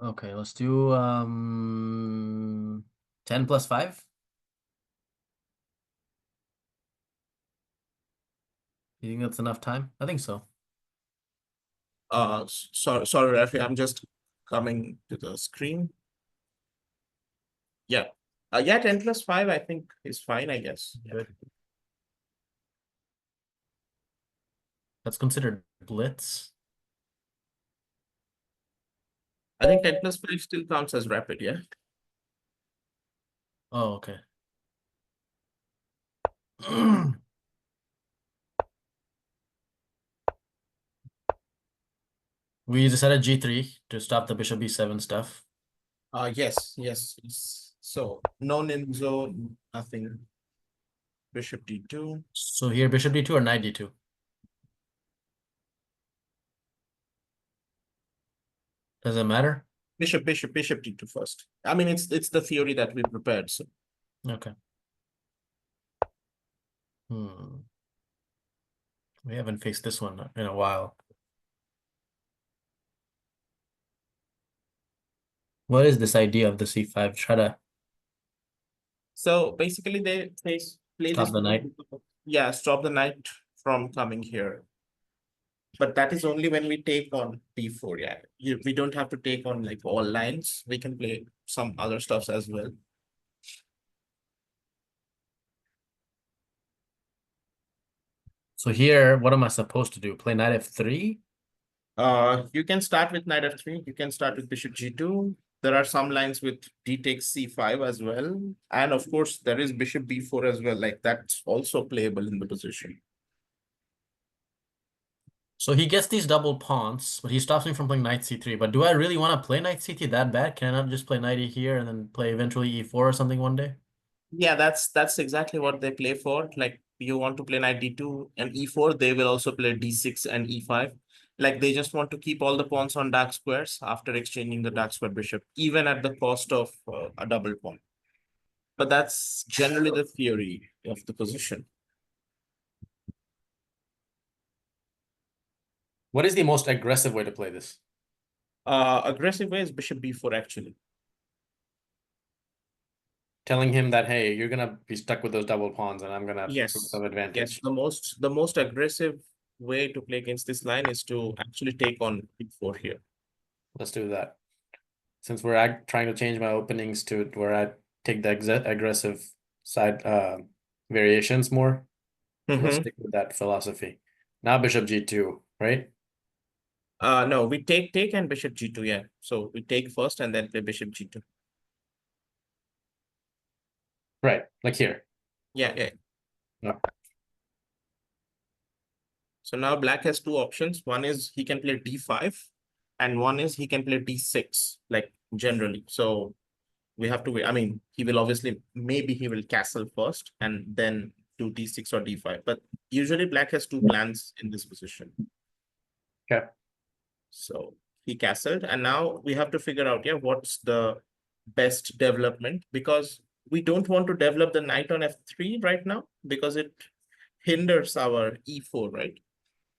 Okay, let's do 10 plus 5. You think that's enough time? I think so. Sorry, Rafi, I'm just coming to the screen. Yeah. Yeah, 10 plus 5, I think is fine, I guess. Good. That's considered blitz. I think 10 plus 5 still counts as rapid, yeah? Oh, okay. We decided G3 to stop the bishop B7 stuff. Yes. So no ninja, nothing. Bishop D2. So here, bishop D2 or knight D2? Does it matter? Bishop D2 first. I mean, it's the theory that we prepared, so. Okay. We haven't faced this one in a while. What is this idea of the C5? Try to So basically they play stop this the knight. move. Yeah, stop the knight from coming here. But that is only when we take on d4, yeah. We don't have to take on like all lines. We can play some other stuffs as well. So here, what am I supposed to do? Play knight f3? You can start with knight f3. You can start with bishop g2. There are some lines with d takes c5 as well. And of course, there is bishop b4 as well. Like that's also playable in the position. So he gets these double pawns, but he stops me from playing knight c3. But do I really want to play knight c3 that bad? Can I not just play knight e here and then play eventually e4 or something one day? Yeah, that's exactly what they play for. Like you want to play knight d2 and e4, they will also play d6 and e5. Like they just want to keep all the pawns on dark squares after exchanging the dark square bishop, even at the cost of a double pawn. But that's generally the theory of the position. What is the most aggressive way to play this? Aggressive way is bishop b4 actually. Telling him that, hey, you're gonna be stuck with those double pawns and I'm gonna have Yes. some Yes, advantage. the most aggressive way to play against this line is to actually take on b4 here. Let's do that. Since we're trying to change my openings to where I take the aggressive side variations more, let's stick with that philosophy. Now bishop g2, right? No, we take and bishop g2, yeah. So we take first and then play bishop g2. Right, like here. Yeah. Yeah. So now black has two options. One is he can play d5 and one is he can play d6, like generally. So we have to wait. I mean, he will obviously, maybe he will castle first and then do d6 or d5. But usually black has two plans in this position. Okay. So he castled and now we have to figure out, yeah, what's the best development, because we don't want to develop the knight on f3 right now because it hinders our e4, right?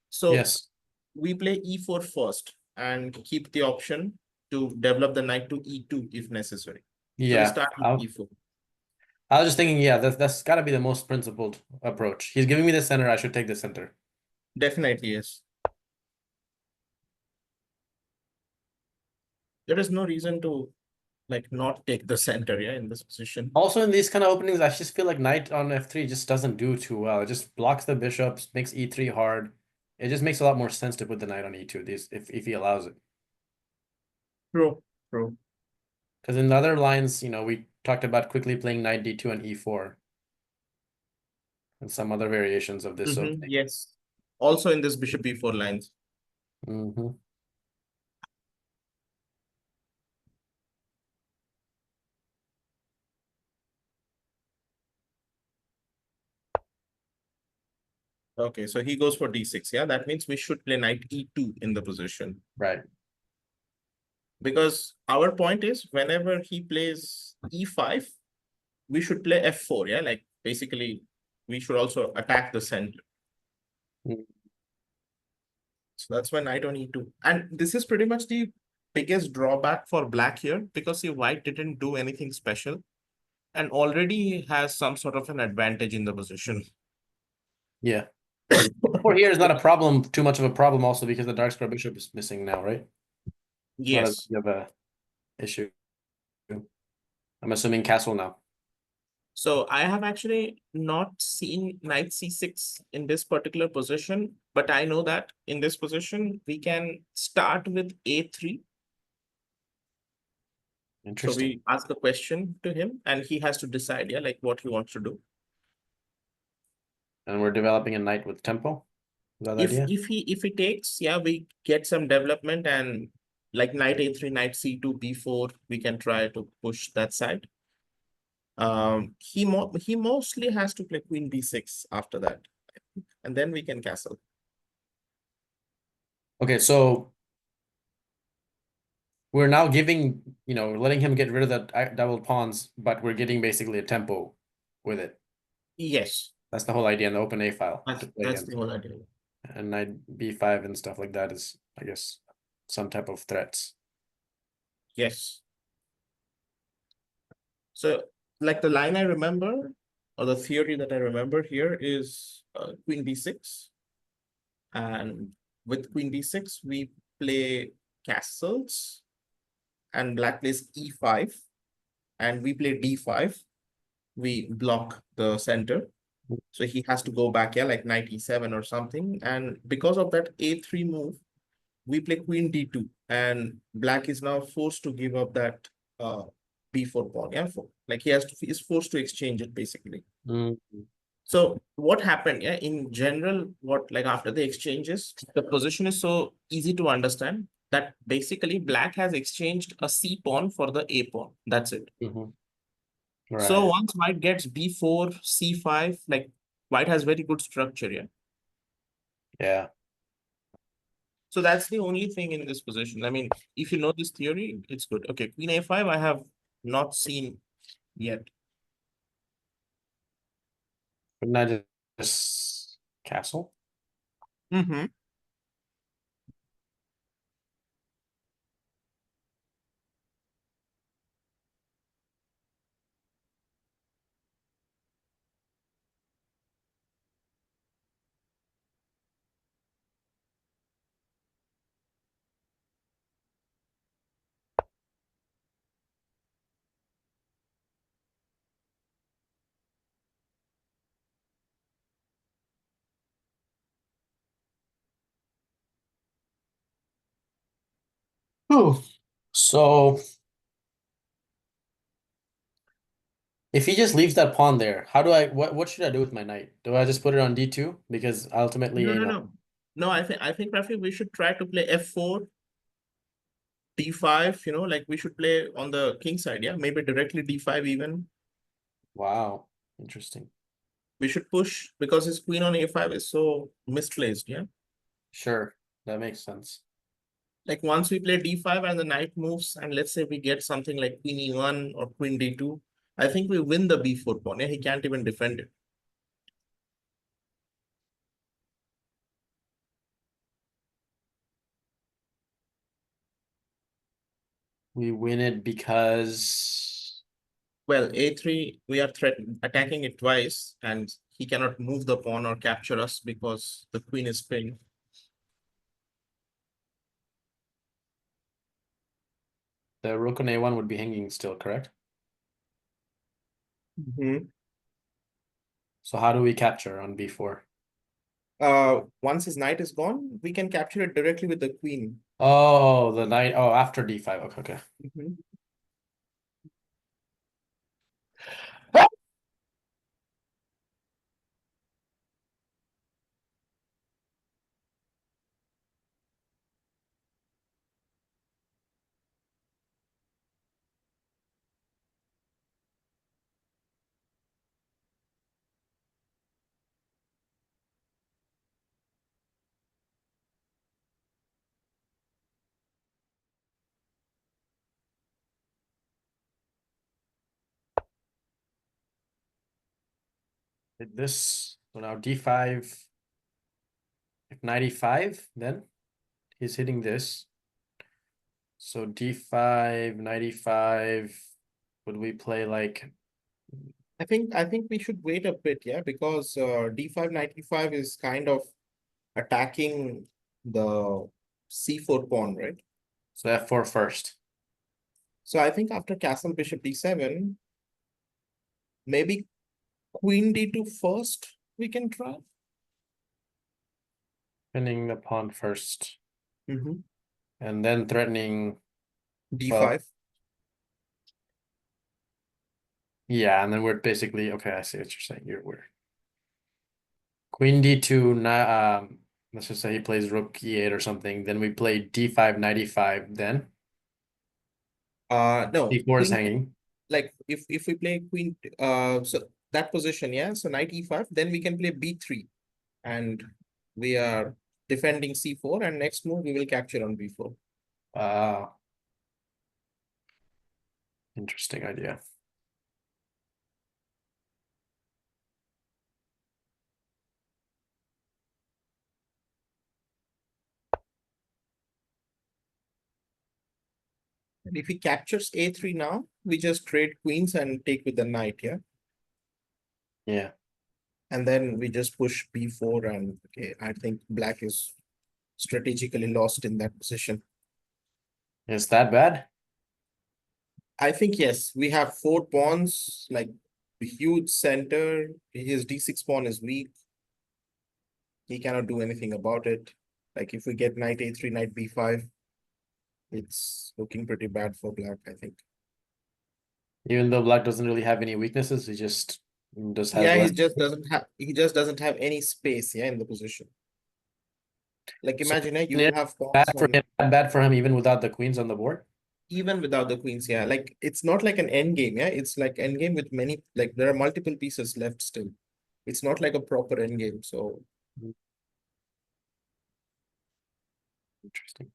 So Yes. we play e4 first and keep the option to develop the knight to e2 if necessary. So we Yeah. start with e4. I was just thinking, yeah, that's got to be the most principled approach. He's giving me the center. I should take the center. Definitely, yes. There is no reason to like not take the center, yeah, in this position. Also, in these kind of openings, I just feel like knight on f3 just doesn't do too well. It just blocks the bishops, makes e3 hard. It just makes a lot more sense to put the knight on e2 if he allows it. True. Because in the other lines, we talked about quickly playing knight d2 and e4 and some other variations of this opening. Yes. Also in this bishop e4 lines. Okay, so he goes for d6. Yeah, that means we should play knight e2 in the position. Right. Because our point is whenever he plays e5, we should play f4. Yeah, like basically we should also attack the center. Mm. So that's why knight on e2. And this is pretty much the biggest drawback for black here, because see, white didn't do anything special and already has some sort of an advantage in the position. Yeah. Or here is not a problem, too much of a problem also because the dark square bishop is missing now, right? It's not as Yes. big of a issue. I'm assuming castle now. So I have actually not seen knight c6 in this particular position, but I know that in this position, we can start with a3. So Interesting. we ask a question to him and he has to decide, yeah, like what he wants to do. And we're developing a knight with tempo. Is that the If idea? he takes, yeah, we get some development and like knight a3, knight c2, b4, we can try to push that side. He mostly has to play queen b6 after that, and then we can castle. Okay, so we're now giving, letting him get rid of the double pawns, but we're getting basically a tempo with it. Yes, That's the whole idea in the open A file to play that's the against. whole idea. And knight b5 and stuff like that is, I guess, some type of threats. Yes. So, like the line I remember, or the theory that I remember here is queen b6. And with queen b6, we play castles, and black plays e5, and we play d5. We block the center. So he has to go back, yeah, like knight e7 or something. And because of that a3 move, we play queen d2, and black is now forced to give up that uh, b4 pawn. Yeah, like he's forced to exchange it basically. Mm. So what happened? Yeah, in general, what like after the exchanges, the position is so easy to understand that basically black has exchanged a c pawn for the a pawn. That's it. Mhm. So Right. once white gets b4, c5, like white has very good structure. Yeah. Yeah. So that's the only thing in this position. I mean, if you know this theory, it's good. Okay, queen a5, I have not seen yet. But not just castle. Mm-hmm. Oh. So if he just leaves that pawn there, how do what should I do with my knight? Do I just put it on d2? Because ultimately, No, no, no. No, I think Rafi, we should try to play f4, d5, like we should play on the king side, yeah, maybe directly d5 even. Wow, interesting. We should push because his queen on a5 is so misplaced, yeah. Sure, that makes sense. Like once we play d5 and the knight moves, and let's say we get something like queen e1 or queen d2, I think we win the b4 pawn. Yeah, he can't even defend it. We win it because Well, a3, we are attacking it twice, and he cannot move the pawn or capture us because the queen is pinned. the rook on a1 would be hanging still, correct? So how do we capture on b4? Once his knight is gone, we can capture it directly with the queen. Oh, the knight. Oh, after d5. Okay, okay. Mhm. Did this. So now d5. If knight e5, then he's hitting this. So d5, knight e5. Would we play like I think we should wait a bit, yeah, because d5 knight e5 is kind of attacking the c4 pawn, right? so f4 first? So I think after castle bishop d7, maybe queen d2 first we can try. Pinning the pawn first, Mm-hmm. and then threatening. d5. Well, yeah, and then we're basically okay. I see what you're saying. We're queen d2. Let's just say he plays rook e8 or something. Then we play d5, knight e5. Then No, d4 is queen, hanging. like if we play queen, so that position, yeah, so knight e5, then we can play b3, and we are defending c4, and next move we will capture on b4. Interesting idea. And if he captures a3 now, we just trade queens and take with the knight, yeah? Yeah. And then we just push b4, and okay, I think black is strategically lost in that position. Is that bad? I think yes, we have four pawns, like a huge center. His d6 pawn is weak. He cannot do anything about it. Like if we get knight a3, knight b5, it's looking pretty bad for black, I think. Even though black doesn't really have any weaknesses, he just has Yeah, less. he just doesn't have any space, yeah, in the position. Like So imagine, yeah, you it's have pawns bad for on him, bad for him even without the queens on the board. even without the queens, yeah. Like it's not like an end game, yeah. It's like end game with many, like there are multiple pieces left still. It's not like a proper end game. So Interesting.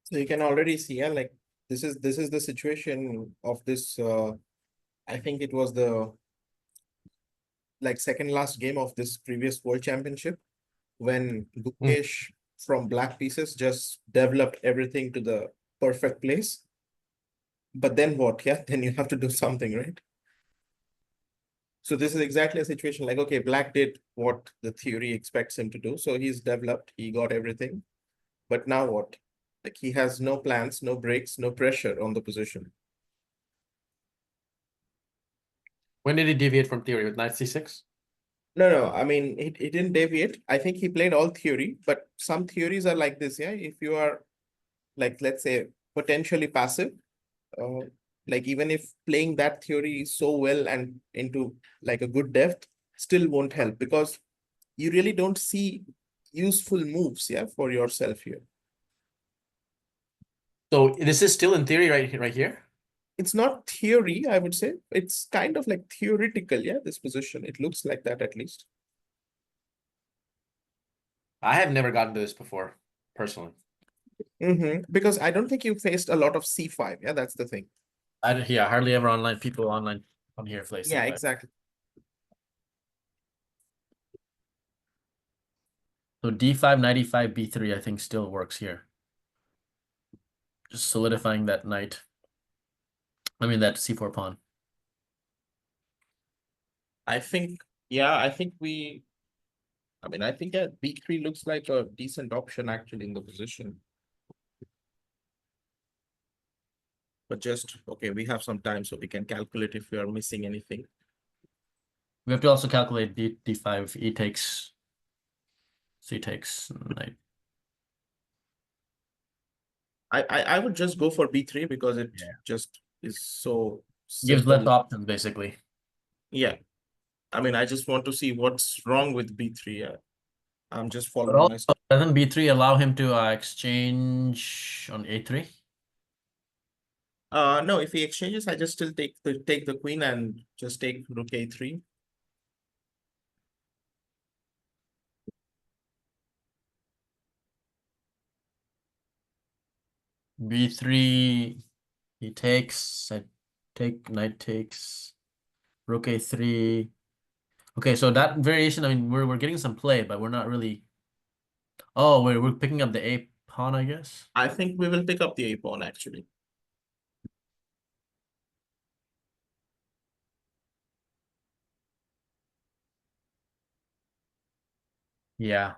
so you can already see, yeah, like this is the situation of this. I think it was the like second last game of this previous world championship when Mm. Gukesh from black pieces just developed everything to the perfect place. But then what? Yeah, then you have to do something, right? So this is exactly a situation like, okay, black did what the theory expects him to do. So he's developed, he got everything. But now what? Like he has no plans, no breaks, no pressure on the position. When did he deviate from theory with knight c6? No, I mean, he didn't deviate. I think he played all theory, but some theories are like this, yeah? If you are, like, let's say, potentially passive, uh, like even if playing that theory so well and into like a good depth, still won't help because you really don't see useful moves, yeah, for yourself here. So this is still in theory right here. It's not theory, I would say. It's kind of like theoretical, yeah, this position. It looks like that at least. I have never gotten to this before, personally. Because I don't think you faced a lot of C5. Yeah, that's the thing. Yeah, hardly ever online people online on here play Yeah, C5. exactly. So D5, knight E5, B3, I think still works here. Just solidifying that knight. I mean that C4 pawn. I think, yeah, I think yeah, B3 looks like a decent option actually in the position. But just, okay, we have some time so we can calculate if we are missing anything. We have to also calculate D5, E takes, C takes, knight. I would just go for B3 because it Yeah. just is so Gives less simple. options, basically. Yeah. I mean, I just want to see what's wrong with B3. Yeah. I'm just But following also, my stuff. doesn't B3 allow him to exchange on A3? No, if he exchanges, I just still take the queen and just take rook A3. B3, he takes, I take, knight takes, rook A3. Okay, so that variation, I mean, we're getting some play, but we're not really. Oh, wait, we're picking up the A pawn, I guess. I think we will pick up the A pawn actually. Yeah.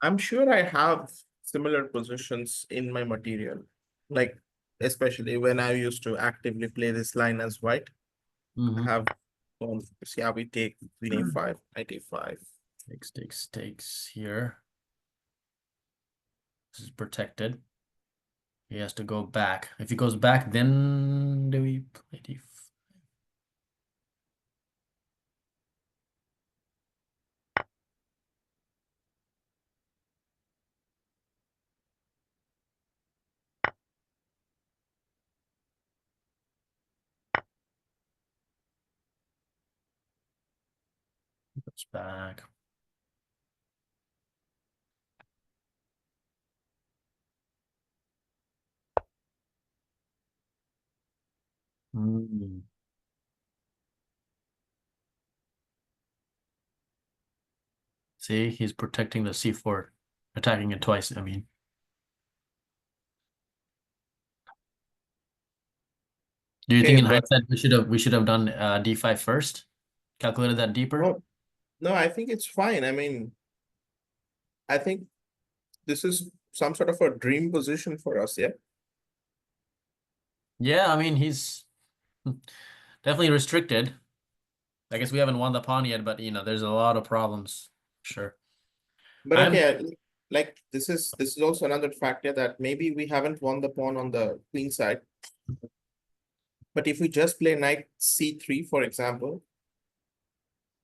I'm sure I have similar positions in my material, like especially when I used to actively play this line as white. I Mm-hmm. have see how we take queen A5, knight A5. Takes here. This is protected. He has to go back. If he goes back, then do we play D5? Goes back. Mm. See, he's protecting the C4, attacking it twice, I mean. Do you think Okay, in but hindsight we should have done D5 first? Calculated that deeper? no, no, I think it's fine. I mean, I think this is some sort of a dream position for us, yeah. Yeah, I mean he's definitely restricted. I guess we haven't won the pawn yet, but there's a lot of problems. Sure. But I'm okay, like this is also another factor that maybe we haven't won the pawn on the queen side. But if we just play knight C3, for example,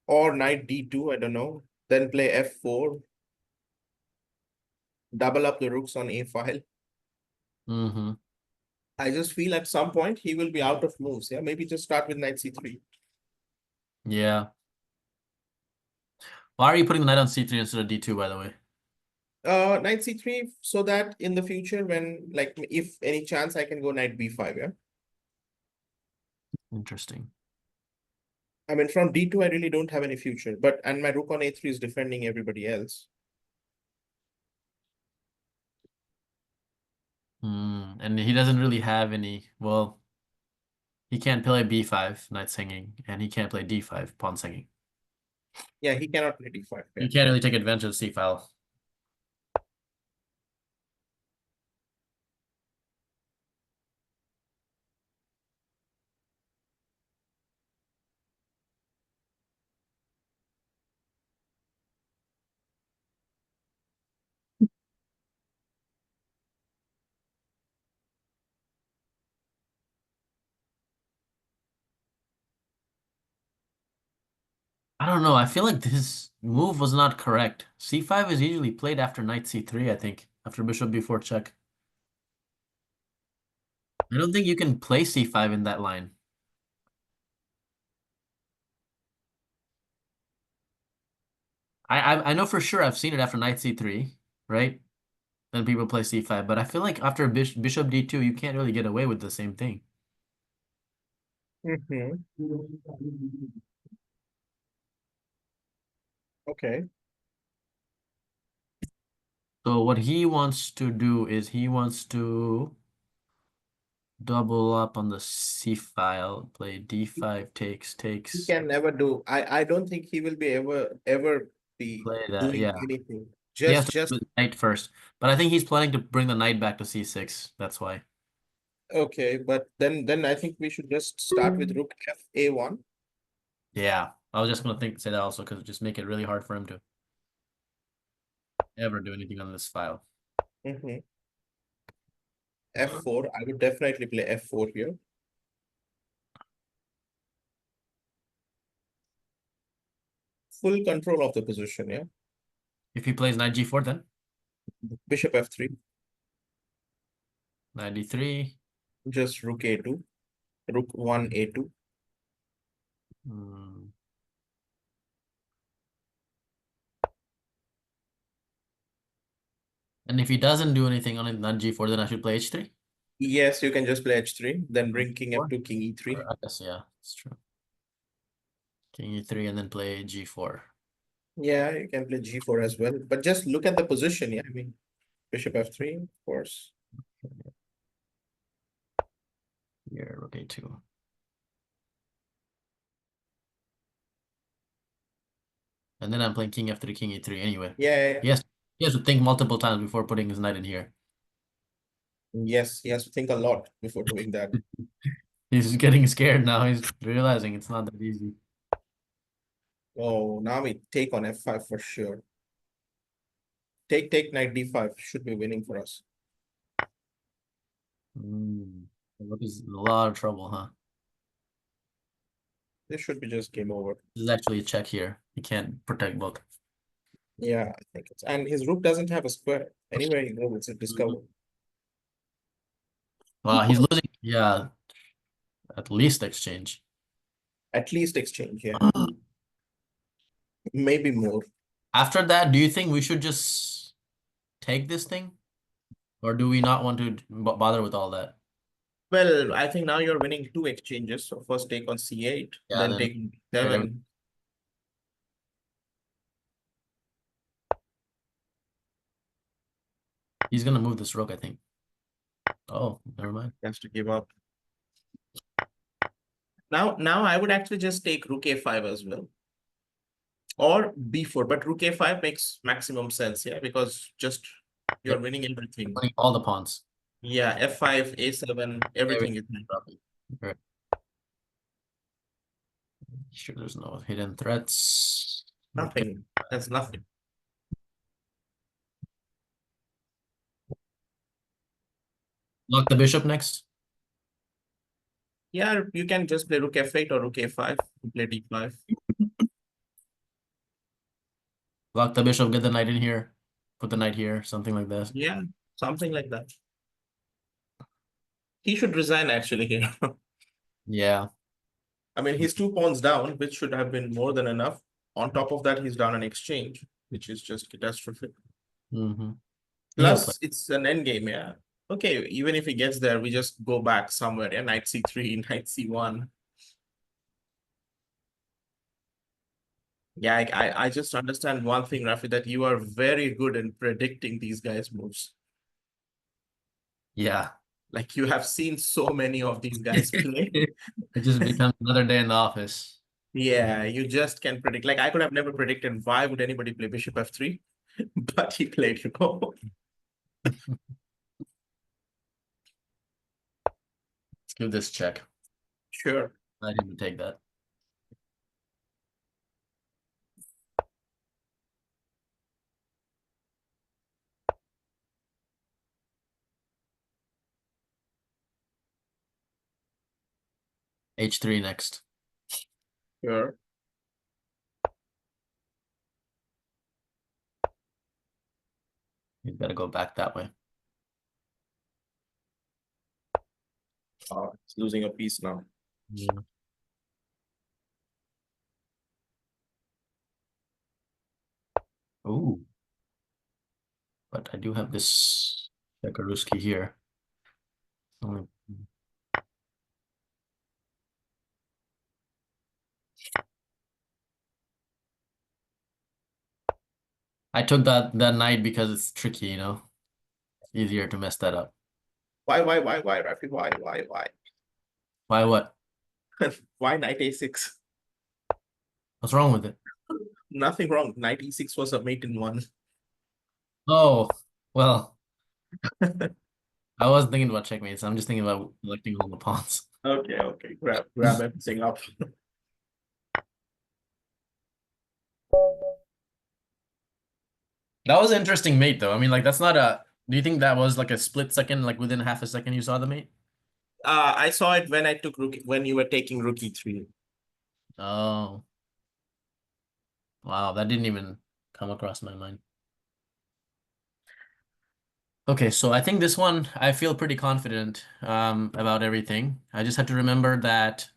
or knight D2, I don't know, then play F4, double up the rooks on A file. mm-hmm. I just feel at some point he will be out of moves. Yeah, maybe just start with knight C3. Yeah. Why are you putting the knight on C3 instead of D2, by the way? Knight C3, so that in the future, when like if any chance I can go knight B5, yeah. Interesting. I mean, from D2, I really don't have any future, but and my rook on A3 is defending everybody else. And he doesn't really have any. Well, he can't play B5, knight's hanging, and he can't play D5, pawn's hanging. Yeah, he cannot play D5. Yeah. You can't really take advantage of C file. I don't know. I feel like this move was not correct. C5 is usually played after knight C3, I think. After bishop before check. I don't think you can play C5 in that line. I know for sure I've seen it after knight C3, right? Then people play C5, but I feel like after bishop D2, you can't really get away with the same thing. Mm-hmm. Okay. So what he wants to do is he wants to double up on the C file, play D5 He takes, can never do. I don't think he will be ever be play that. doing Yeah. anything. He has to Just do the knight first. But I think he's planning to bring the knight back to C6. That's why. okay, but then I think we should just start with rook F A1. Yeah. I was just gonna say that also because it just make it really hard for him to ever do anything on this file. Mm-hmm. F4. I would definitely play F4 here. Full control of the position, yeah. If he plays knight G4, then Bishop F3. knight D3. Just rook A2. Rook 1 A2. Hmm. And if he doesn't do anything on knight G4, then I should play H3. Yes, you can just play H3. Then bring king G4? F2, king Or E3. I guess yeah, it's true. King E3 and then play G4. Yeah, you can play G4 as well. But just look at the position, yeah. I mean, Bishop F3, of course. Here, rook A2. And then I'm playing king F3, king E3 anyway. Yeah. Yes, he has to think multiple times before putting his knight in here. Yes, he has to think a lot before doing that. He's getting scared now. He's realizing it's not that easy. Oh, now we take on F5 for sure. Take knight D5 should be winning for us. Rook is in a lot of trouble, huh? This should be just game over. This is actually a check here. He can't protect both. Yeah, I think it's, and his rook doesn't have a square. Anywhere you go, it's a discover. Well, he's losing. Yeah, at least exchange. At least exchange, yeah. Maybe more. After that, do you think we should just take this thing? Or do we not want to bother with all that? Well, I think now you're winning two exchanges. So first take on C8, Yeah, then then take get everything. 7. He's gonna move this rook, I think. Oh, never mind. Has to give up. Now I would actually just take rook A5 as well. Or B4, but rook A5 makes maximum sense, yeah, because just you're Yep, winning everything. winning all the pawns. Yeah, F5, A7, everything Everything. is winning. Right. Sure, there's no hidden threats. Okay. Nothing. That's nothing. Lock the bishop next. Yeah, you can just play rook F8 or rook A5. You play D5. Lock the bishop, get the knight in here. Put the knight here, something like that. Yeah, something like that. He should resign actually here. Yeah. I mean, he's 2 pawns down, which should have been more than enough. On top of that, he's down an exchange, which is just catastrophic. Mm-hmm. He'll play. Plus, it's an endgame, yeah. Okay, even if he gets there, we just go back somewhere. Yeah, knight C3, knight C1. Yeah, I just understand one thing, Rafi, that you are very good in predicting these guys' moves. Yeah. Like you have seen so many of these guys play. It just becomes another day in the office. Yeah, you just can predict. Like I could have never predicted why would anybody play bishop F3, but he played, you know. Let's give this check. Sure. I didn't take that. H3 next. Sure. gotta go back that way. It's losing a piece now. Yeah. Ooh. But I do have this Chekaruski here. Oh, I took that knight because it's tricky, you know. It's easier to mess that up. Why, Rafi? Why? Why what? Why knight a6? What's wrong with it? Nothing wrong. Knight e6 was a mate in one. Oh, well, I wasn't thinking about checkmates. I'm just thinking about selecting all the pawns. Okay. Grab everything up. That was an interesting mate, though. I mean, like, that's not a. Do you think that was like a split second, like within half a second you saw the mate? I saw it when I took rook when you were taking rook e3. Oh, wow, that didn't even come across my mind. Okay, so I think this one I feel pretty confident about everything. I just have to remember that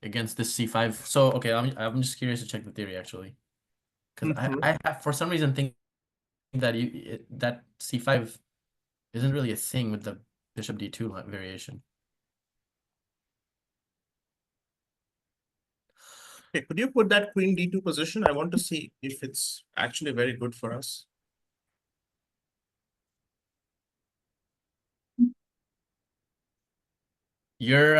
against this c5. So okay, I'm just curious to check the theory actually, because I have for some reason think that that c5 isn't really a thing with the bishop d2 variation. Okay, could you put that queen d2 position? I want to see if it's actually very good for us. Your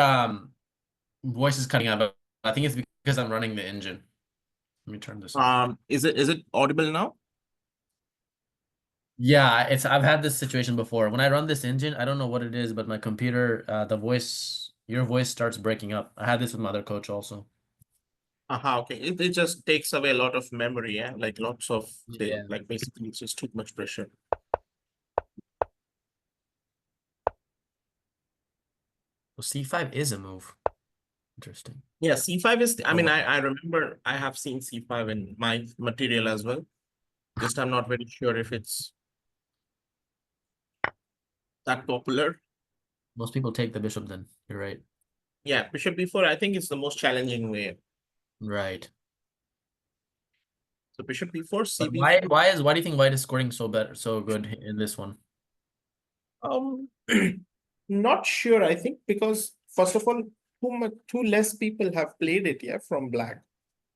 voice is cutting out, but I think it's because I'm running the engine. Let me turn this off. Is it audible now? Yeah, I've had this situation before. When I run this engine, I don't know what it is, but my computer, your voice starts breaking up. I had this with my other coach also. Okay. It just takes away a lot of memory, yeah. Like lots of Yeah. like basically it's just too much pressure. So c5 is a move. Interesting. Yeah, c5 is I mean Oh, I remember I have seen c5 in my material as well. Just I'm not very sure if it's that popular. most people take the bishop then. You're right. Yeah, bishop b4, I think it's the most challenging way. Right. So bishop b4, But cb4. why do you think white is scoring so good in this one? Um, not sure. I think because first of all, too less people have played it, yeah, from black.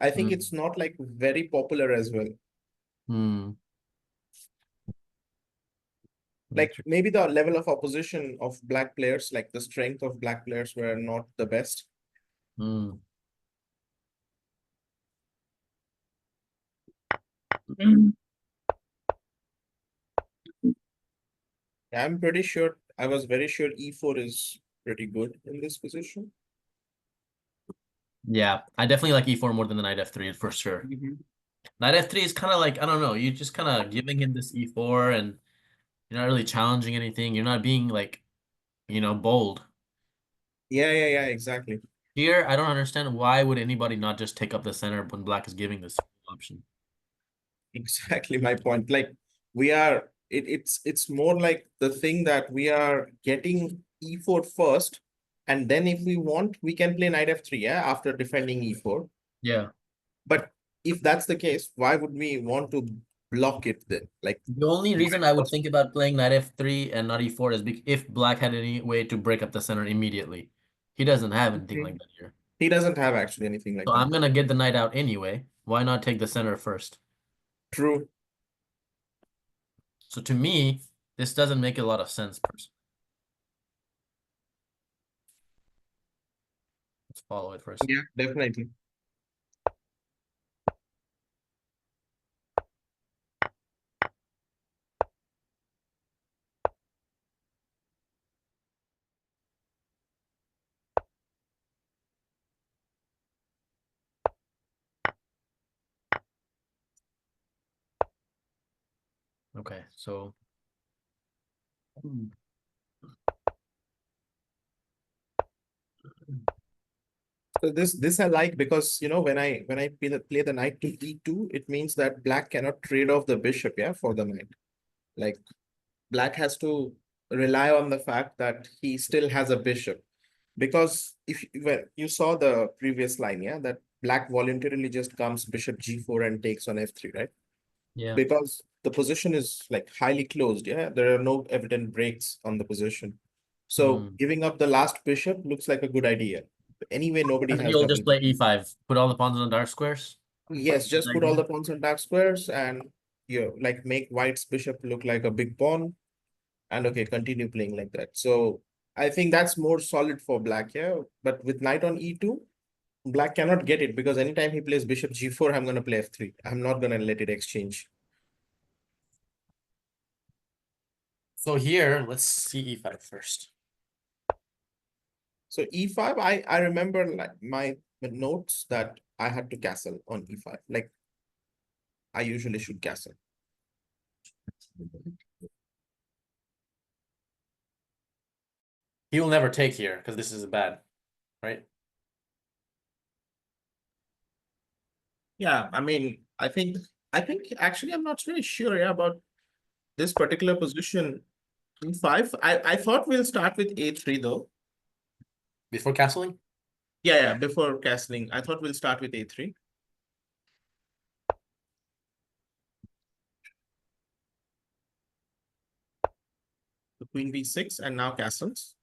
I think Hmm. it's not like very popular as well. Hmm. Like maybe the level of opposition of black players, like the strength of black players were not the best. Hmm. I'm pretty sure, I was very sure e4 is pretty good in this position. Yeah, I definitely like e4 more than the knight f3 for sure. Knight f3 is kind of like, I don't know, you just kind of giving him this e4 and you're not really challenging anything. You're not being like, bold. Yeah, exactly. Here, I don't understand why would anybody not just take up the center when black is giving this option. Exactly my point. Like we are, it's more like the thing that we are getting e4 first, and then if we want, we can play knight f3, yeah, after defending e4. Yeah. But if that's the case, why would we want to block it then? Like The only reason I would think about playing knight f3 and not e4 is if black had any way to break up the center immediately. He doesn't have anything like that here. he doesn't have actually anything like So that. I'm gonna get the knight out anyway. Why not take the center first? True. So to me, this doesn't make a lot of sense, personally. Let's follow it first. Yeah, definitely. Okay, so So this I like because when I play the knight to e2, it means that black cannot trade off the bishop, yeah, for the knight. Like black has to rely on the fact that he still has a bishop. Because if when you saw the previous line, yeah, that black voluntarily just comes bishop g4 and takes on f3, right? Yeah. Because the position is like highly closed, yeah. There are no evident breaks on the position. So giving up the last bishop looks like a good idea. Anyway, nobody I think has you'll double. just play e5. Put all the pawns on the dark squares. Yes, just put all the pawns on dark squares and you like make white's bishop look like a big pawn. And okay, continue playing like that. So I think that's more solid for black, yeah. But with knight on e2, black cannot get it because anytime he plays bishop g4, I'm gonna play f3. I'm not gonna let it exchange. So here, let's see e5 first. So e5, I remember like my notes that I had to castle on e5. Like I usually should castle. He will never take here because this is bad, right? Yeah, I mean, I think actually I'm not really sure, yeah, about this particular position. E5. I thought we'll start with a3 though. Before castling? Yeah, before castling. I thought we'll start with a3. The queen b6 and now castles.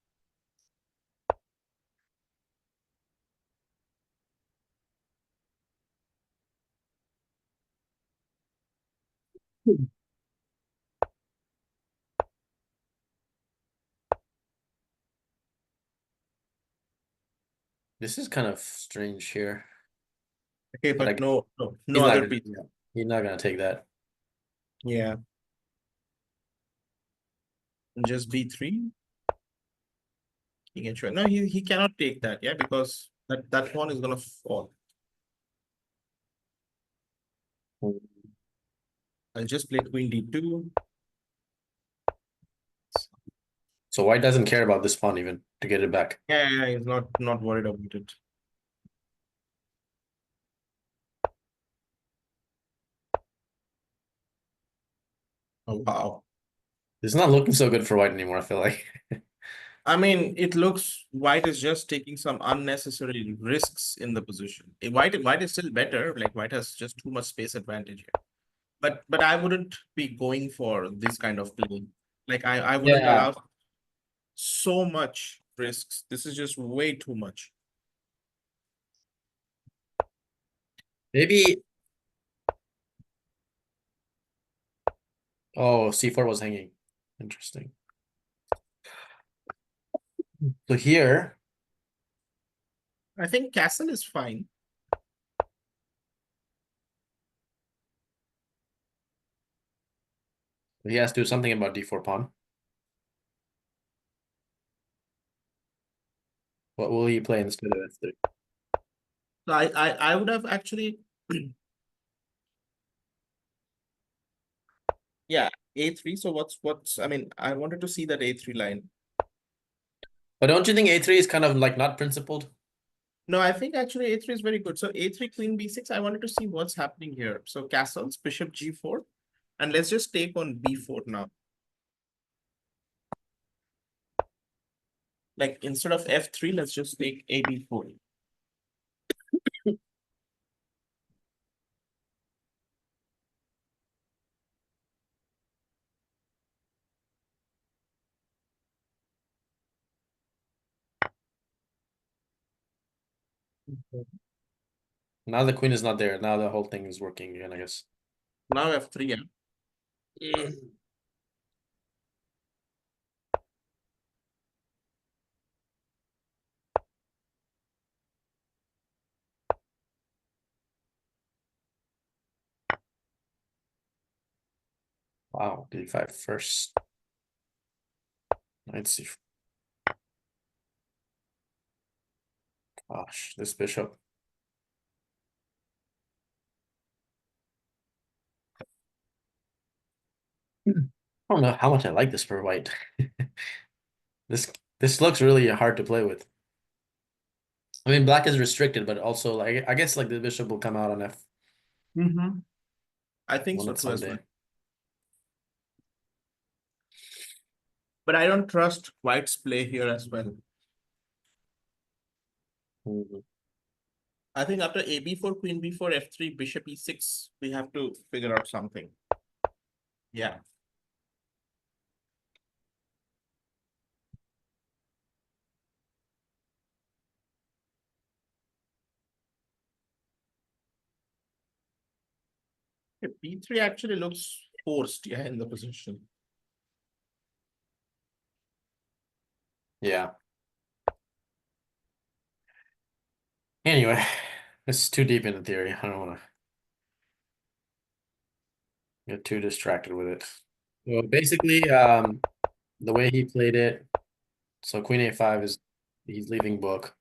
This is kind of strange here. Okay, But but no he's not other gonna, piece. yeah, he's not gonna take that. Yeah. And just b3. He can show. No, he cannot take that, yeah, because that pawn is gonna fall. I'll just play queen d2. So white doesn't care about this pawn even to get it back. Yeah, he's not worried about it. Oh wow. It's not looking so good for white anymore, I feel like. I mean, it looks white is just taking some unnecessary risks in the position. White is still better. Like white has just too much space advantage here. But I wouldn't be going for this kind of play. Like I wouldn't Yeah. allow so much risks. This is just way too much. Maybe. Oh, c4 was hanging. Interesting. So here, I think castle is fine. he has to do something about d4 pawn. What will he play instead of f3? So I would have actually yeah, a3. So what's I mean, I wanted to see that a3 line. But don't you think a3 is kind of like not principled? No, I think actually a3 is very good. So a3, queen b6. I wanted to see what's happening here. So castles, bishop g4, and let's just take on b4 now. Like instead of f3, let's just take a b4. Now the queen is not there. Now the whole thing is working again, I guess. Now f3, yeah. Wow, d5 first. Let's see. Gosh, this bishop. I don't know how much I like this for white. This looks really hard to play with. I mean, black is restricted, but also like I guess like the bishop will come out on f1 I think so too as well. someday. But I don't trust White's play here as well. Mhm. I think after a b4, queen b4, f3, bishop e6, we have to figure out something. Yeah. b3 actually looks forced, yeah, in the position. Yeah. Anyway, this is too deep into theory. I don't want to get too distracted with it. So basically, the way he played it, so queen a5 is he's leaving book.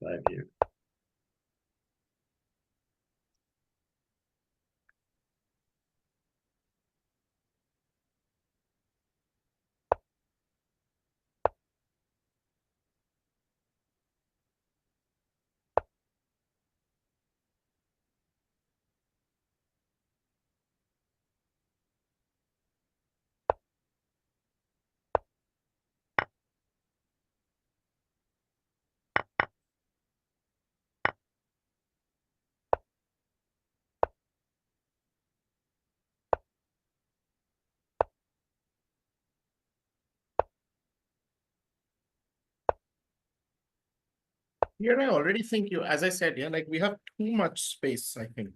Five here. Here, I already think you, as I said, yeah, like we have too much space, I think.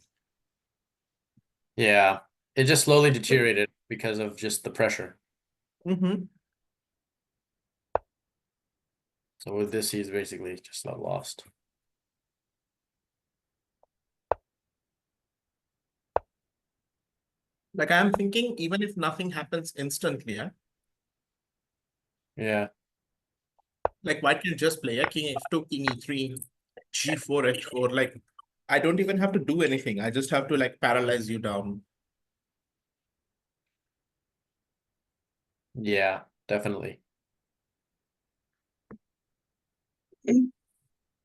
Yeah, it just slowly deteriorated because of just the pressure. Mm-hmm. So with this, he's basically just not lost. Like I'm thinking, even if nothing happens instantly, yeah, Yeah. like White can just play a king f2, king e3, g4, h4. Like I don't even have to do anything. I just have to like paralyze you down. Yeah, definitely.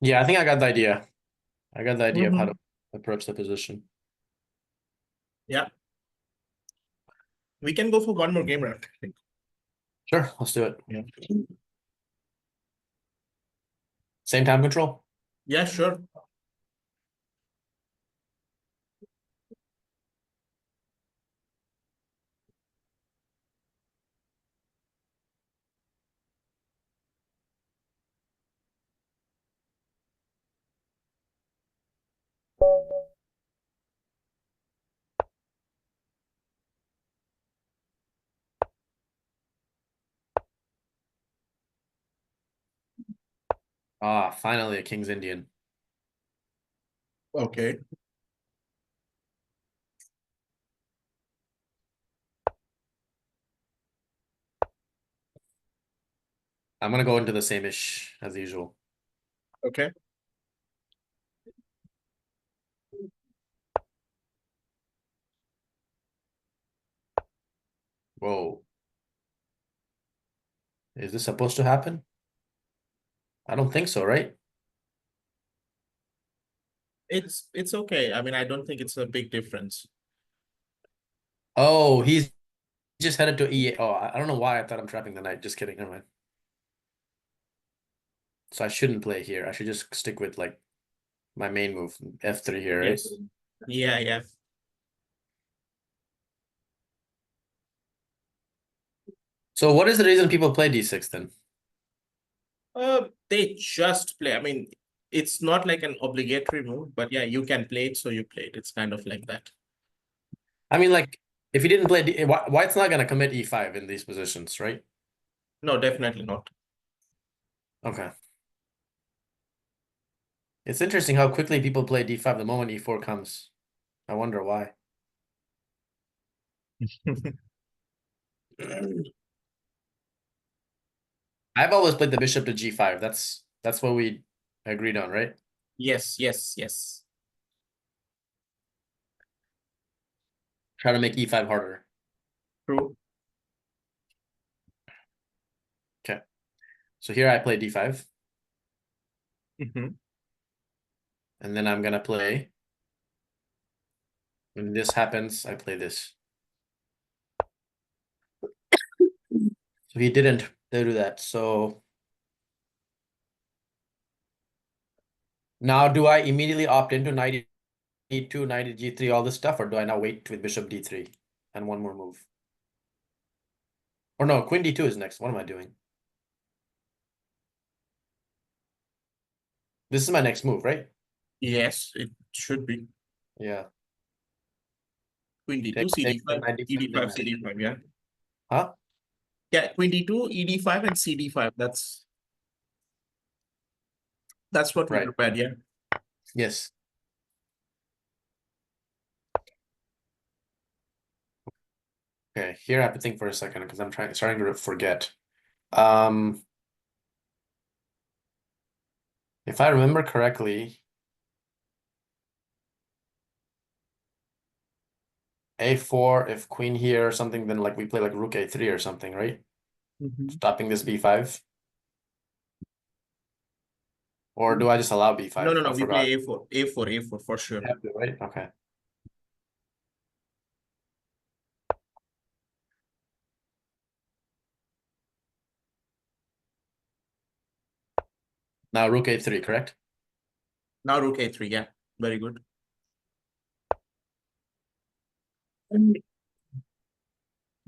Yeah, I think I got the idea. I got the idea of how to approach the position. Yeah. We can go for one more game round, I think. Sure, let's do it. Yeah. Same time control? Yeah, sure. Ah, finally a King's Indian. Okay. I'm gonna go into the same-ish as usual. Okay. Whoa. Is this supposed to happen? I don't think so, right? It's okay. I mean, I don't think it's a big difference. Oh, he's just headed to E8. Oh, I don't know why I thought I'm trapping the knight. Just kidding. Never mind. So I shouldn't play here. I should just stick with like my main move, F3 here, right? Yes. Yeah, yeah. So what is the reason people play D6 then? They just play. I mean, it's not like an obligatory move, but yeah, you can play it, so you play it. It's kind of like that. I mean, like, if he didn't play White's not gonna commit E5 in these positions, right? No, definitely not. Okay. It's interesting how quickly people play D5 the moment E4 comes. I wonder why. I've always played the bishop to G5. That's what we agreed on, right? Yes, yes, yes. Try to make E5 harder. True. Okay. So here I play D5. Mhm. And then I'm gonna play. When this happens, I play this. So he didn't do that. So now do I immediately opt into knight e2, knight g3, all this stuff, or do I now wait with bishop d3 and one more move? Or no, queen d2 is next. What am I doing? This is my next move, right? Yes, it should be. Yeah. Queen d2, Take cd5, knight d5, ed5, then cd5, yeah. huh? Yeah, queen d2, ed5, and cd5. That's what we Right. prepared, yeah. Yes. Okay, here I have to think for a second because I'm starting to forget. If I remember correctly, a4, if queen here or something, then like we play like rook a3 or something, right? Stopping this b5. Or do I just allow b5? No, I we forgot. play a4 for sure. You have to, right? Okay. Now rook a3, correct? Now rook a3, yeah. Very good.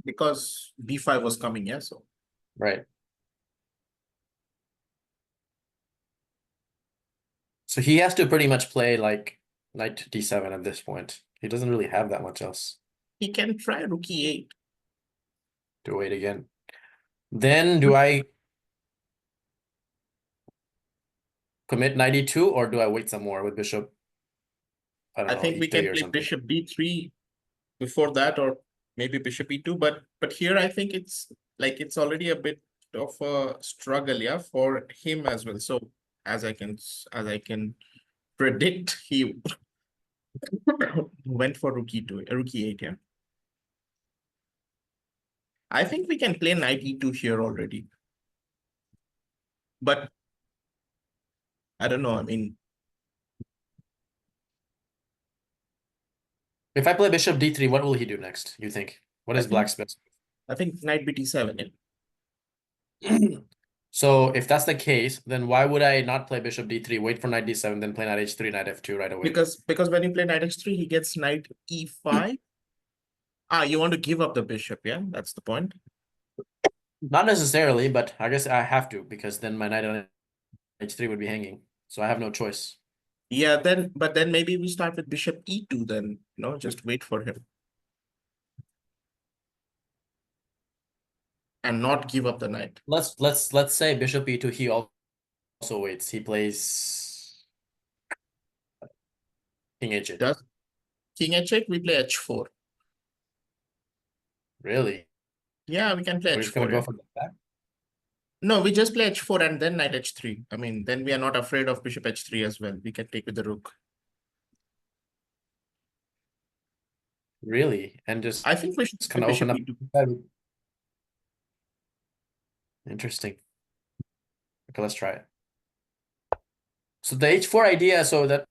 Because b5 was coming, yeah, so. Right. So he has to pretty much play like knight to d7 at this point. He doesn't really have that much else He can try rook e8. to wait again. Then do I commit knight e2 or do I wait some more with bishop? I don't I know, think we e3 can or play something. bishop d3 before that, or maybe bishop e2. But here I think it's like it's already a bit of a struggle, yeah, for him as well. So as I can predict, he went for rook e2, rook e8, yeah. I think we can play knight e2 here already. But I don't know. I mean, If I play bishop d3, what will he do next, you think? What is black's best? I think knight b7. So if that's the case, then why would I not play bishop d3, wait for knight d7, then play knight h3, knight f2 right away? Because when you play knight h3, he gets knight e5. You want to give up the bishop, yeah? That's the point. Not necessarily, but I guess I have to because then my knight on h3 would be hanging. So I have no choice. Yeah, but then maybe we start with bishop e2 then, just wait for him. And not give up the knight. Let's say bishop e2, he also waits. He plays king h8. Does king h8, we play h4. Really? Yeah, we can play We're h4. just gonna go Yeah. for the back? No, we just play h4 and then knight h3. I mean, then we are not afraid of bishop h3 as well. We can take with the rook. Really? And just I think we should kind play of bishop open e2. up. Interesting. Okay, let's try it. So the h4 idea, so that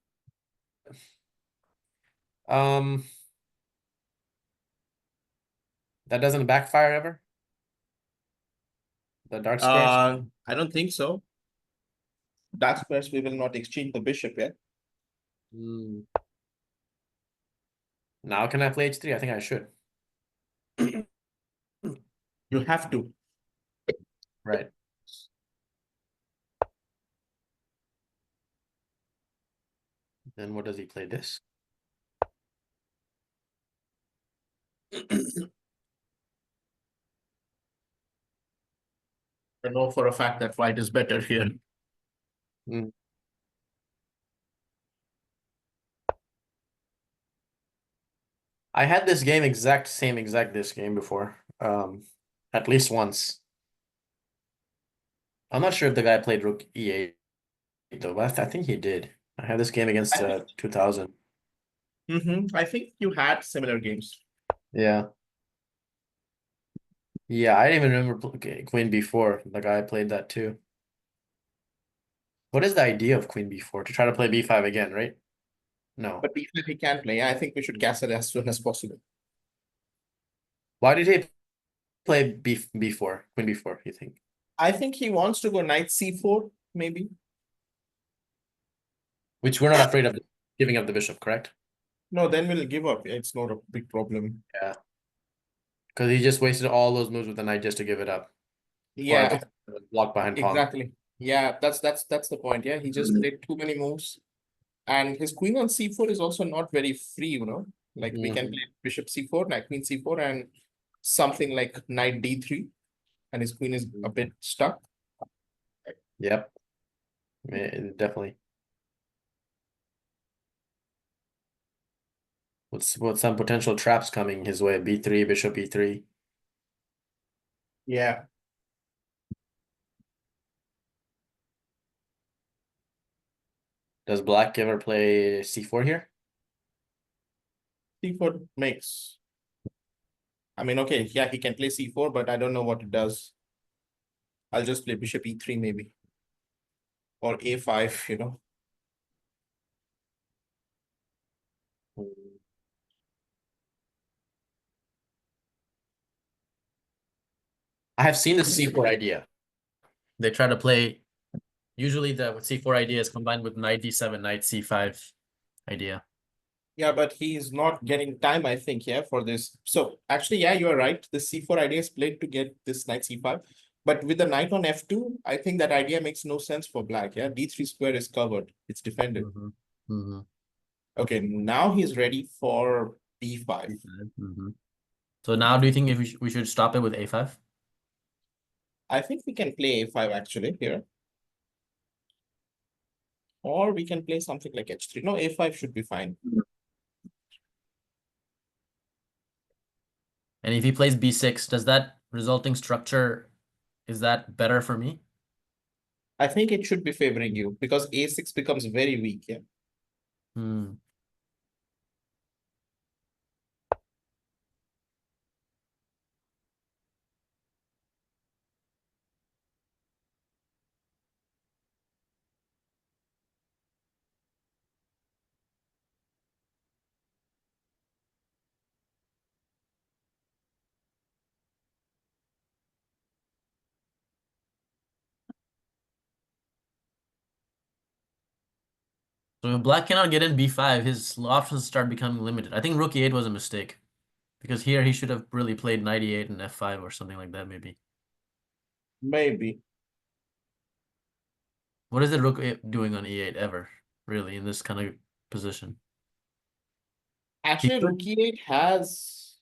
that doesn't backfire ever? The dark squares? I don't think so. Dark squares, we will not exchange the bishop yet. Now can I play h3? I think I should. You have to. Right. Then what does he play this? I know for a fact that white is better here. Mm. I had this game same exact this game before. At least once. I'm not sure if the guy played rook e8 though, but I think he did. I had this game against 2000. I think you had similar games. Yeah. Yeah, I didn't even remember queen before. The guy played that too. What is the idea of queen b4? To try to play b5 again, right? No. But even if he can play, I think we should castle as soon as possible. Why did he play b4, queen b4, you think? I think he wants to go knight c4, maybe. Which we're not afraid of giving up the bishop, correct? No, then we'll give up. It's not a big problem. Yeah. Because he just wasted all those moves with the knight just to give it up. Yeah, Or block behind pawn. exactly. Yeah, that's the point. Yeah, he just played too many moves. And his queen on c4 is also not very free, you know. Like we can play bishop c4, knight queen c4, and something like knight d3, and his queen is a bit stuck. Yep. Definitely. With some potential traps coming his way, b3, bishop e3. Yeah. Does black ever play c4 here? c4 makes. I mean, okay, yeah, he can play c4, but I don't know what it does. I'll just play bishop e3 maybe. Or a5, you know. I have seen the c4 idea. They try to play, usually the c4 idea is combined with knight d7, knight c5 idea. Yeah, but he's not getting time, I think, yeah, for this. So actually, yeah, you are right. The c4 idea is played to get this knight c5. But with the knight on f2, I think that idea makes no sense for black. Yeah, d3 square is covered. It's defended. Okay, now he's ready for b5. So now do you think if we should stop it with a5? I think we can play a5 actually here. Or we can play something like h3. No, a5 should be fine. And if he plays b6, does that resulting structure, is that better for me? I think it should be favoring you because a6 becomes very weak. Yeah. So if black cannot get in b5, his options start becoming limited. I think rook e8 was a mistake. Because here he should have really played knight e8 and f5 or something like that, maybe. Maybe. What is the rook doing on e8 ever, really, in this kind of position? Actually, rook e8 has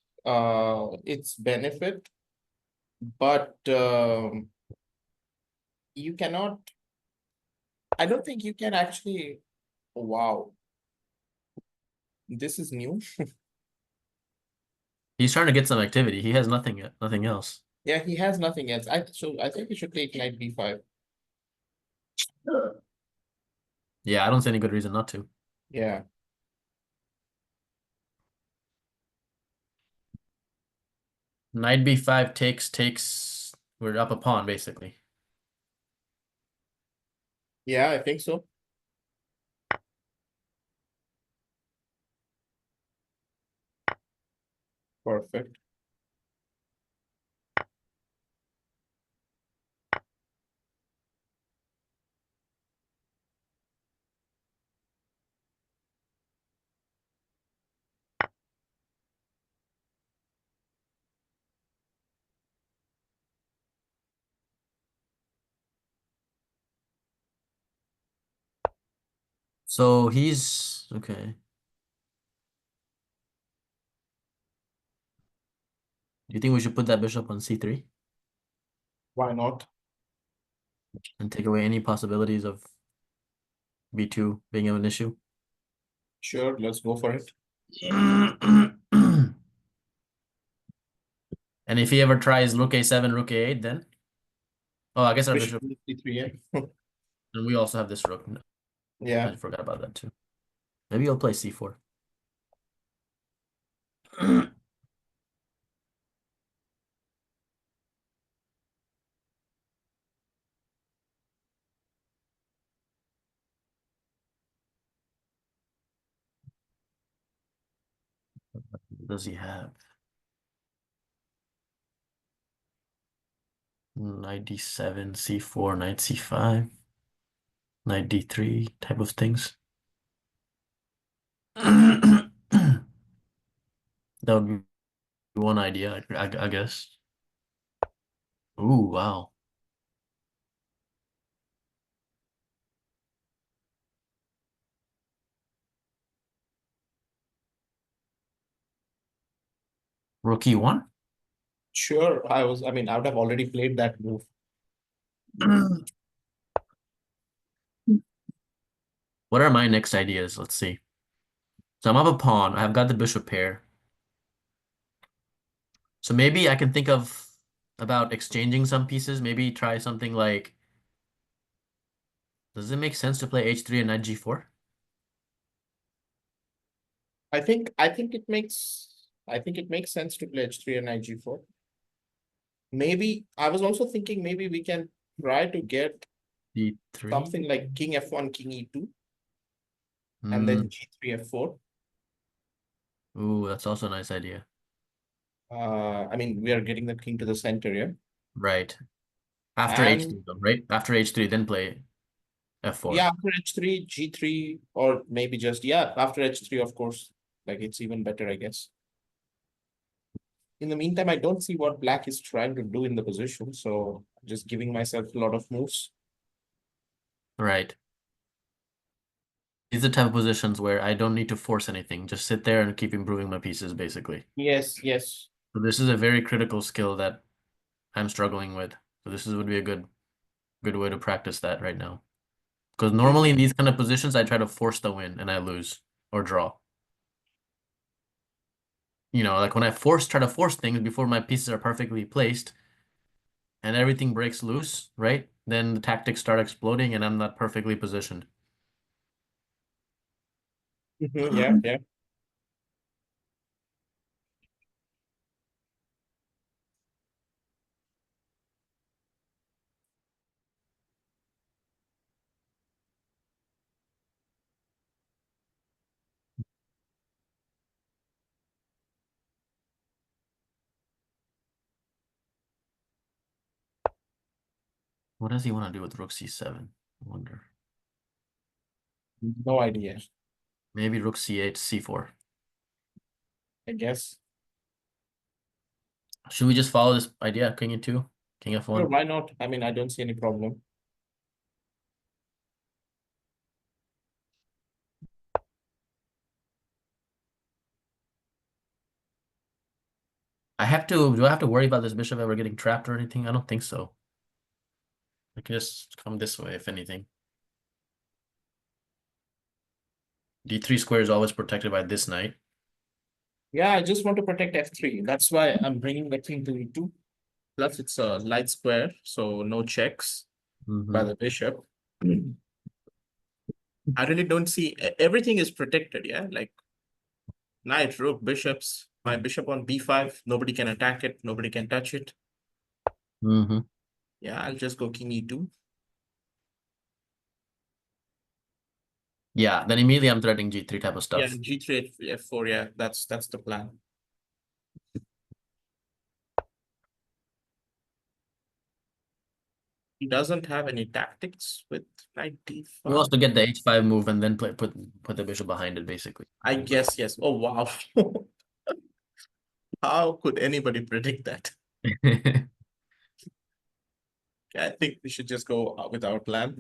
its benefit, but you cannot. I don't think you can actually. Wow. This is new. He's trying to get some activity. He has nothing else. Yeah, he has nothing else. I think he should take knight b5. Yeah, I don't see any good reason not to. Yeah. Knight b5 takes. We're up a pawn, basically. Yeah, I think so. Perfect. So he's okay. Do you think we should put that bishop on c3 Why not? and take away any possibilities of b2 being an issue? Sure, let's go for it. And if he ever tries rook a7, rook a8, then? Oh, I guess our bishop. c3, yeah. And we also have this rook. Yeah. I forgot about that too. Maybe he'll play c4. does he have? Knight d7, c4, knight c5, knight d3 type of things. That would be one idea, I guess. Ooh, wow. Rook e1? Sure, I mean, I would have already played that move. What are my next ideas? Let's see. So I'm up a pawn. I've got the bishop pair. So maybe I can think of about exchanging some pieces. Maybe try something like, does it make sense to play h3 and knight g4? I think it makes sense to play h3 and knight g4. Maybe I was also thinking maybe we can try to get d3. something like king f1, king e2, and then g3 f4. Ooh, that's also a nice idea. I mean, we are getting the king to the center, yeah. Right. After And h3 though, right? After h3, then play f4. yeah, after h3, g3, or maybe just, yeah, after h3, of course. Like, it's even better, I guess. In the meantime, I don't see what black is trying to do in the position, so just giving myself a lot of moves. Right. These are the type of positions where I don't need to force anything. Just sit there and keep improving my pieces, basically. Yes, yes. So this is a very critical skill that I'm struggling with. So this would be a good way to practice that right now. Because normally in these kind of positions, I try to force the win and I lose or draw. You know, like when I try to force things before my pieces are perfectly placed and everything breaks loose, right? Then the tactics start exploding and I'm not perfectly positioned. Yeah, yeah. What does he want to do with rook c7? I wonder. No idea, Maybe rook c8, c4. I guess. Should we just follow this idea? King e2, king f1. Sure, why not? I mean, I don't see any problem. Do I have to worry about this bishop ever getting trapped or anything? I don't think so. I can just come this way, if anything. d3 square is always protected by this knight. Yeah, I just want to protect f3. That's why I'm bringing the king to e2. Plus, it's a light square, so no checks by the bishop. I really don't see everything is protected, yeah. Like knight, rook, bishops. My bishop on b5, nobody can attack it, nobody can touch it. Yeah, I'll just go king e2. Yeah, then immediately I'm threatening g3 type of Yeah, stuff. g3 f4. Yeah, that's the plan. He doesn't have any tactics with knight d5. He wants to get the h5 move and then put the bishop behind it, basically. I guess, yes. Oh, wow. How could anybody predict that? I think we should just go with our plan.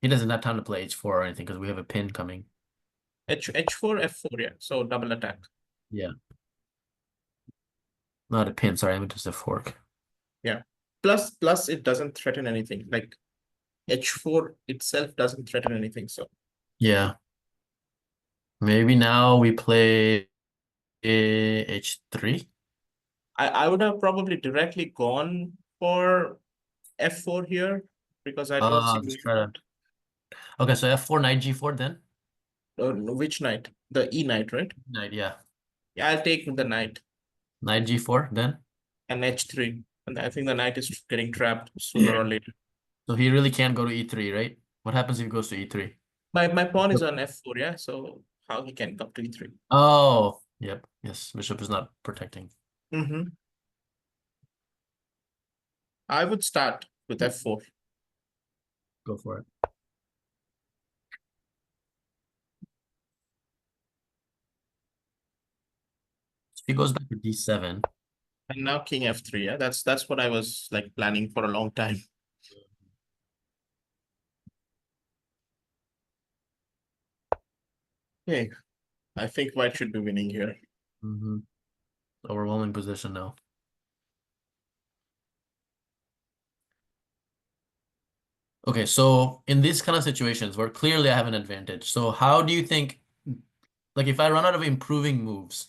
He doesn't have time to play h4 or anything because we have a pin coming. H4, f4, yeah. So double attack. Yeah. Not a pin, sorry, I meant just a fork. Yeah. Plus it doesn't threaten anything. Like h4 itself doesn't threaten anything. So Yeah. Maybe now we play h3. I would have probably directly gone for f4 here because I don't see Let's try to. Okay, so f4, knight g4 then. which knight? The e knight, right? Knight, yeah. Yeah, I'll take the knight Knight g4 then. and h3. And I think the knight is getting trapped sooner or later. So he really can't go to e3, right? What happens if he goes to e3? My pawn is on f4, yeah. So how he can come to e3? Oh, yep. Yes, bishop is not protecting. Mm-hmm. I would start with f4. Go for it. So he goes back to d7. And now king f3, yeah. That's what I was like planning for a long time. Okay, I think white should be winning here. Mm-hmm. Overwhelming position now. Okay, so in these kind of situations where clearly I have an advantage, so how do you think, like if I run out of improving moves,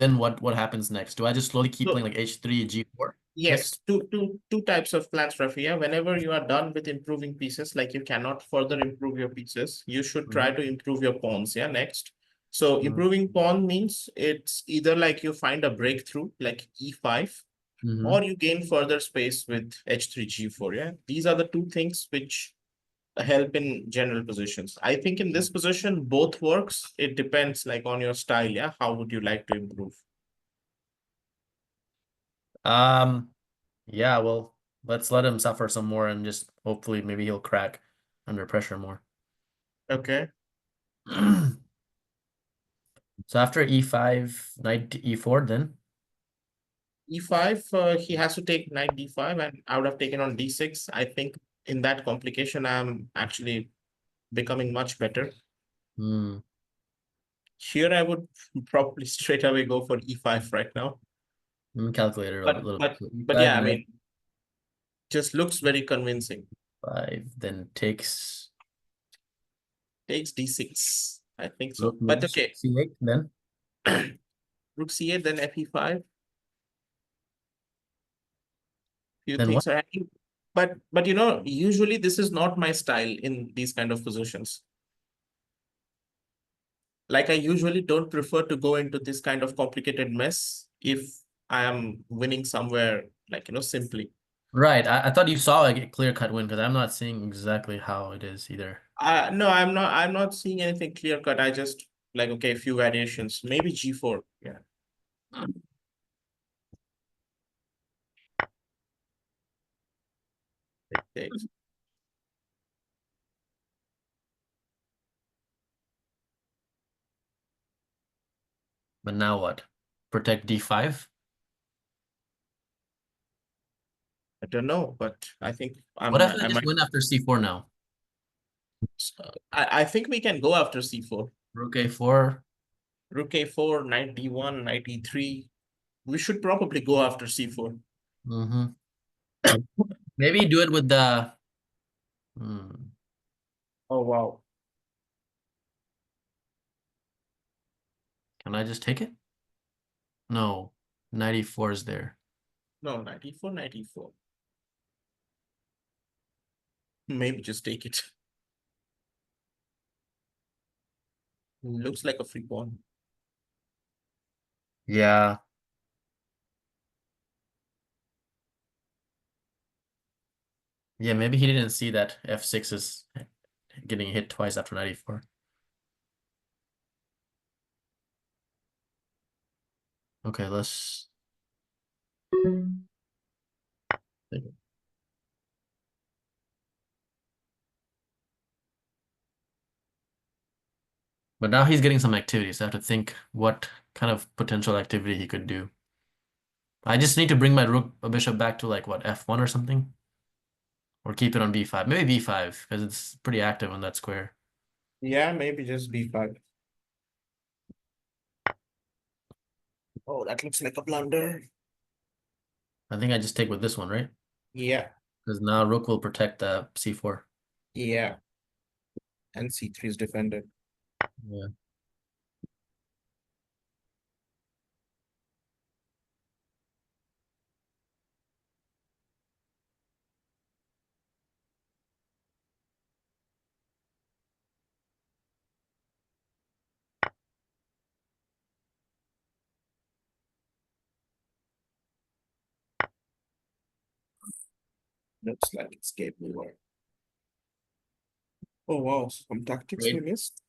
then what happens next? Do I just slowly keep So playing like h3, g4 yes, next? two types of plans, Rafi. Yeah. Whenever you are done with improving pieces, like you cannot further improve your pieces, you should try Mm-hmm. to improve your pawns. Yeah. Next. So Mm-hmm. improving pawn means it's either like you find a breakthrough, like e5, Mm-hmm. or you gain further space with h3, g4. Yeah. These are the two things which help in general positions. I think in this position, both works. It depends like on your style. Yeah. How would you like to improve? Um, yeah, well, let's let him suffer some more and just hopefully maybe he'll crack under pressure more. Okay. So after e5, knight to e4, then E5, he has to take knight d5, and I would have taken on d6. I think in that complication, I'm actually becoming much better. hmm, Here, I would probably straight away go for e5 right now. calculator a But little but bit. but yeah, E5, I knight mean, just looks very convincing. 5, then takes Takes d6. I think so. rook But moves okay, c8, then rook c8, then fe5. Few then what? things are happening. But you know, usually this is not my style in these kind of positions. Like I usually don't prefer to go into this kind of complicated mess if I am winning somewhere like, you know, simply. Right, I thought you saw like a clear-cut win because I'm not seeing exactly how it is either. No, I'm not seeing anything clear cut. I just like, okay, a few variations, maybe G4. Yeah. Take. But now what? Protect d5? I don't know, but I think What if I I just might, win after c4 now? I think we can go after C4. Rook a4. Rook A4, knight D1, knight E3. We should probably go after C4. Mm-hmm. Maybe do it with the. Hmm. Oh, wow. Can I just take it? No. 94 is there. No, knight E4, knight E4. Maybe just take it. Looks like a free pawn. Yeah. Yeah, maybe he didn't see that f6 is getting hit twice after 94. Okay, let's take it. But now he's getting some activity, so I have to think what kind of potential activity he could do. I just need to bring my rook bishop back to like what, f1 or something? Or keep it on b5. Maybe b5, because it's pretty active on that square. Yeah, maybe just B5. Oh, that looks like a blunder. I think I just take with this one, right? Yeah, Because now rook will protect the c4. yeah. And C3 is defended. Yeah. Looks like it's game over. Oh wow, some tactics we Right? missed.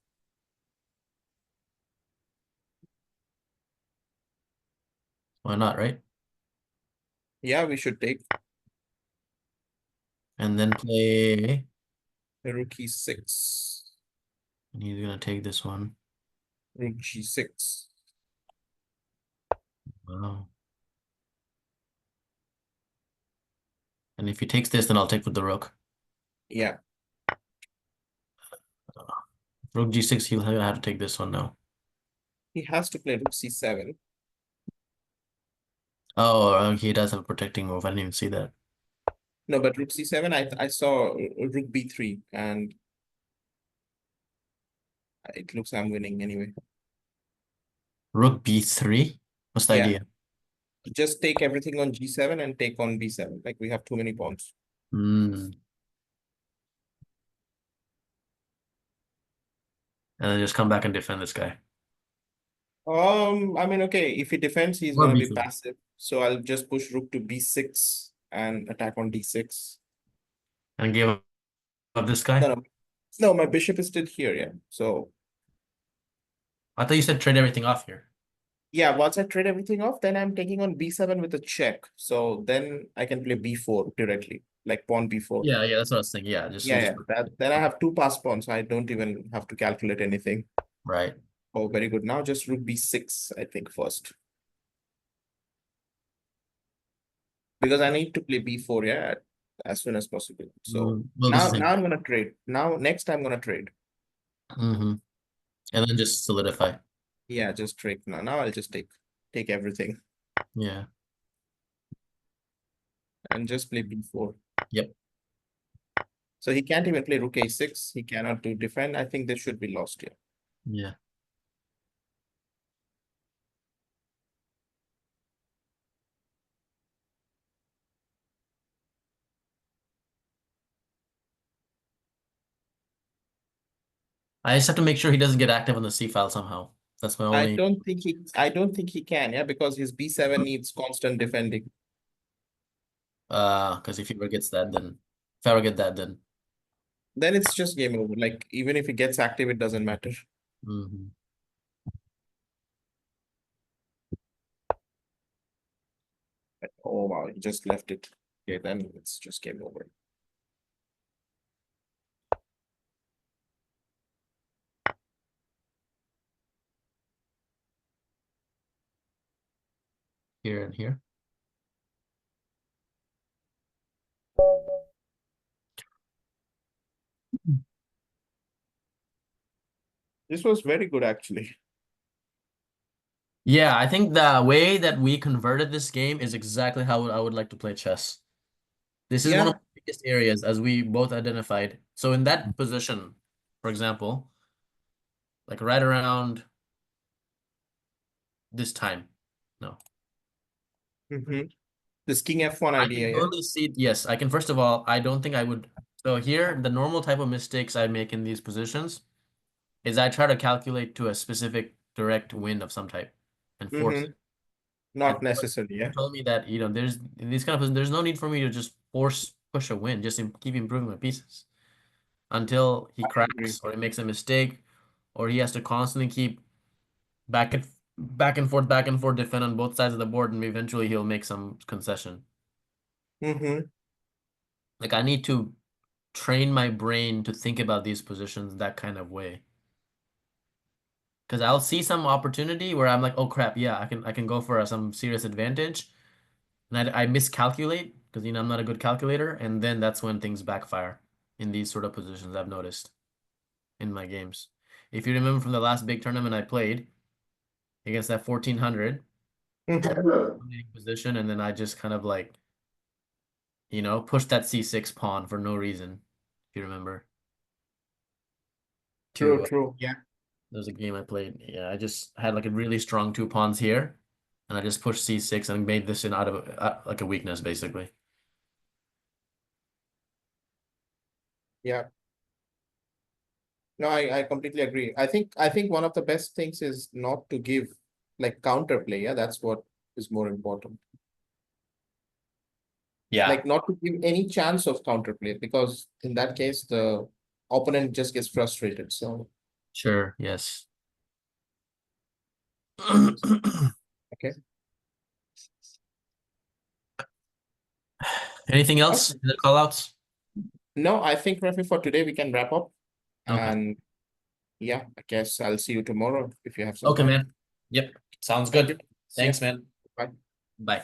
Why not, right? Yeah, we should take And then play. rook e6, And he's gonna take this one. rook g6. Wow. And if he takes this, then I'll take with the rook. Yeah, Rook g6, he'll have to take this one now. he has to play rook c7. Oh, he does have a protecting move. I didn't even see that. No, but rook c7, I saw rook b3, and it looks I'm winning anyway. Rook b3? What's the Yeah. idea? Just take everything on g7 and take on b7. Like we have too many pawns. Hmm. And then just come back and defend this guy. I mean, okay, if he defends, he's Or gonna be b4. passive. So I'll just push rook to b6 and attack on d6. And give up this No, guy? no, no, my bishop is still here, yeah. So I thought you said trade everything off here. yeah, once I trade everything off, then I'm taking on b7 with a check. So then I can play b4 directly, like pawn b4. Yeah, that's what I was thinking. Yeah, Yeah, yeah. Then I have two pass pawns. I don't even have to calculate anything. right. Oh, very good. Now just rook b6, I think, first. Because I need to play b4, yeah, as soon as possible. So Well, this is now I'm gonna trade. Next I'm gonna trade. And then just solidify. Yeah, just trade now. Now I'll just take everything Yeah. and just play b4. Yep. So he can't even play rook a6. He cannot do defend. I think this should be lost here. Yeah. I just have to make sure he doesn't get active on the C file somehow. That's my only I don't think he can, yeah, because his b7 needs constant defending. because if he ever gets that, then if I ever get that, then Then it's just game over. Like even if he gets active, it doesn't matter. Oh wow, he just left it. Okay, then it's just game over. here and here. This was very good actually. Yeah, I think the way that we converted this game is exactly how I would like to play chess. This is one of Yeah. the biggest areas, as we both identified. So in that position, for example, like right around this time, no. This king f1 I idea, can yeah. totally see, yes, I can, first of all, I don't think I would. So here, the normal type of mistakes I make in these positions is I try to calculate to a specific direct win of some type and force it. Not And necessarily, you yeah. told me that, there's in these kind of positions, there's no need for me to just push a win, just keep improving my pieces until he I agree. cracks or he makes a mistake or he has to constantly keep back and forth, defend on both sides of the board, and eventually he'll make some concession. Like I need to train my brain to think about these positions that kind of way. Because I'll see some opportunity where I'm like, oh crap, yeah, I can go for some serious advantage. And I miscalculate because I'm not a good calculator, and then that's when things backfire in these sort of positions I've noticed in my games. If you remember from the last big tournament I played against that 1400 position, and then I just kind of like, pushed that c6 pawn for no reason, if you remember. True, yeah. There was a game I played. Yeah, I just had like a really strong two pawns here, and I just pushed c6 and made this in out of like a weakness, basically. Yeah. No, I completely agree. I think one of the best things is not to give like counterplay. Yeah, that's what is more important. Yeah. Like not to give any chance of counterplay, because in that case, the opponent just gets frustrated. So, Sure. Yes. okay. Anything else Okay. in the call outs? No, I think, Rafi, for today we can wrap up. Okay. And yeah, I guess I'll see you tomorrow if you have some Okay, time. man. Yep. Sounds Thank good. you. See ya. Thanks, man. Bye. Bye.